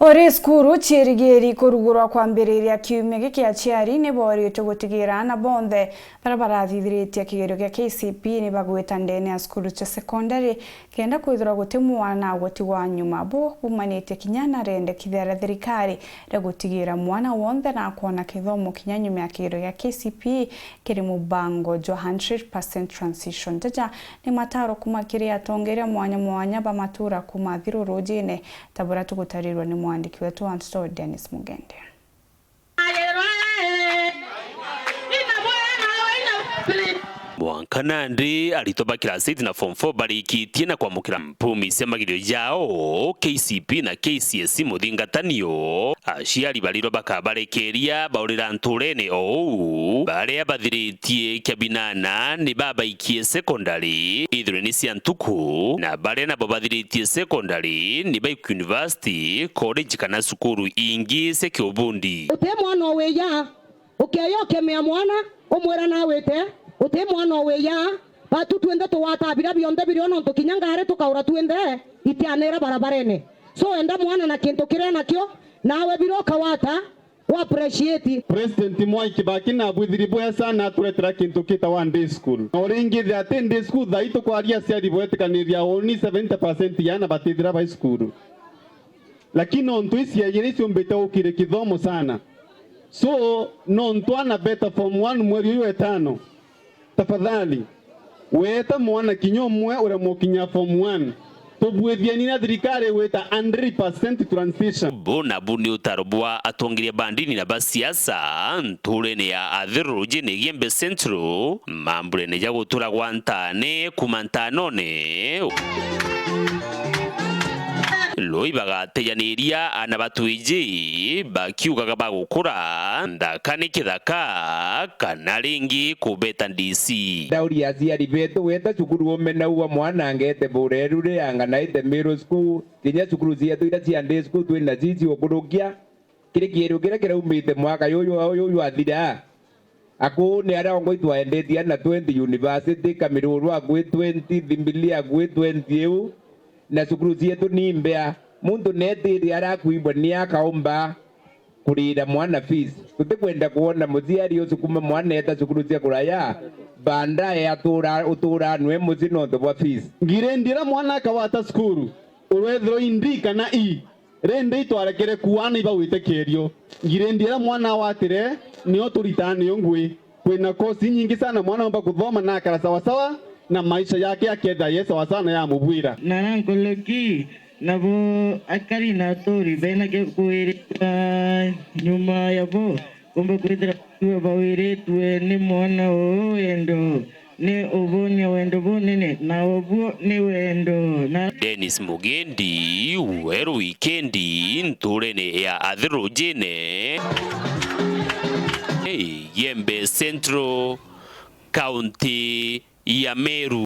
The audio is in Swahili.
Ore skuru chirigeri kurugura kwambiriria kiumia giki aciari ni borite gutigira na bonthe barabara thithiritie kigerio gia KCPE ni bagwita ndene ya skuru cha secondary kenda kwithira guti mwana gutigwa nyuma bo bumanite kinyana rende kithera thirikari ria gutigira mwana wonthe na kuona kithomo kinyanyume ya kigerio gia KCPE kiri mubango jo 100% transition jaja ni mataro kumakiria tongeria mwanya ba matura kumathiro rojine tabura tugutarirwa ni mwandiki wetu wa Story Dennis Mugende. Mwankanandi alitoba class 8 na form 4 barikitie na kwamukira mpumi semagirio yao KCPE na KCSE muthingatanio aciari bariro bakabarekeria baurira nturene baria bathiritie kiabinana ni babaikie secondary ithire ni cia ntuku na baria nabo bathiritie secondary ni baiku university college kana sukuru ingi cia kiubundi uti mwana weya ukeyoke mea mwana umwera nawete uti mwana weya batu twende tuwatabira bionde biriono tukinyangare tukaura twende itianera barabarene so enda mwana na kintu kiria nakyo nawe biroka wata wa appreciate President Mwai Kibaki na bwithiriboya sana turetera kintu kita one day school oringi the attend day school thaito kwaria cia riboetikaniria only 70% yana batithira by school lakini ontu isia yirisi umbite ukire kithomo sana so no ntwana beta form 1 mweri uyu etano tafadhali weta mwana kinyomwe ure mokinya form 1 tobwethiani na thirikari weta 100% transition bona buni utarobwa atongiria bandini na basiasa nturene ya athiruji ni Gembe Central mambure ya gutura gwantane kumantanone loi bagateyanĩria ana batuiji bakiugaga bagukura ndakani kithaka kana ringi kubeta DC dauri aciari betu weta cukuru omena uwa mwana ngete burerure anganaite middle school kinya cukuru cietu ira cia day school twina cici okurukia kiri kiero kira kiraumite mwaka yuyu athira aku ni ara ongo itwaendetia na 20 university kamiruru agwe 20 thimbili agwe 20 eu na cukuru cietu ni mbea mundu netiri arakuibwa ni akaomba kurira mwana fees tutikwenda kuona muciari ucio kuma mwana eta cukuru cia kuraya bandaye atura nwe mucino ndobwa fees ngirendira mwana akawata skuru urwethro indi kana rende itwarekere kuana ibawite kerio ngirendira mwana watire nio turitane yongwe kwina kosi nyingi sana mwana omba kuthoma na akara sawa na maisha yake akenda yeso wasana ya mubwira narankoleki nabo akari na tori bena ke kuira nyuma yabo kumbe kuira tuwe bawire tuwe ni mwana endo ni obonya wendo bonene na obo ni wendo na Dennis Mugendi weru weekendi nturene ya athirujine Gembe Central County ya Meru.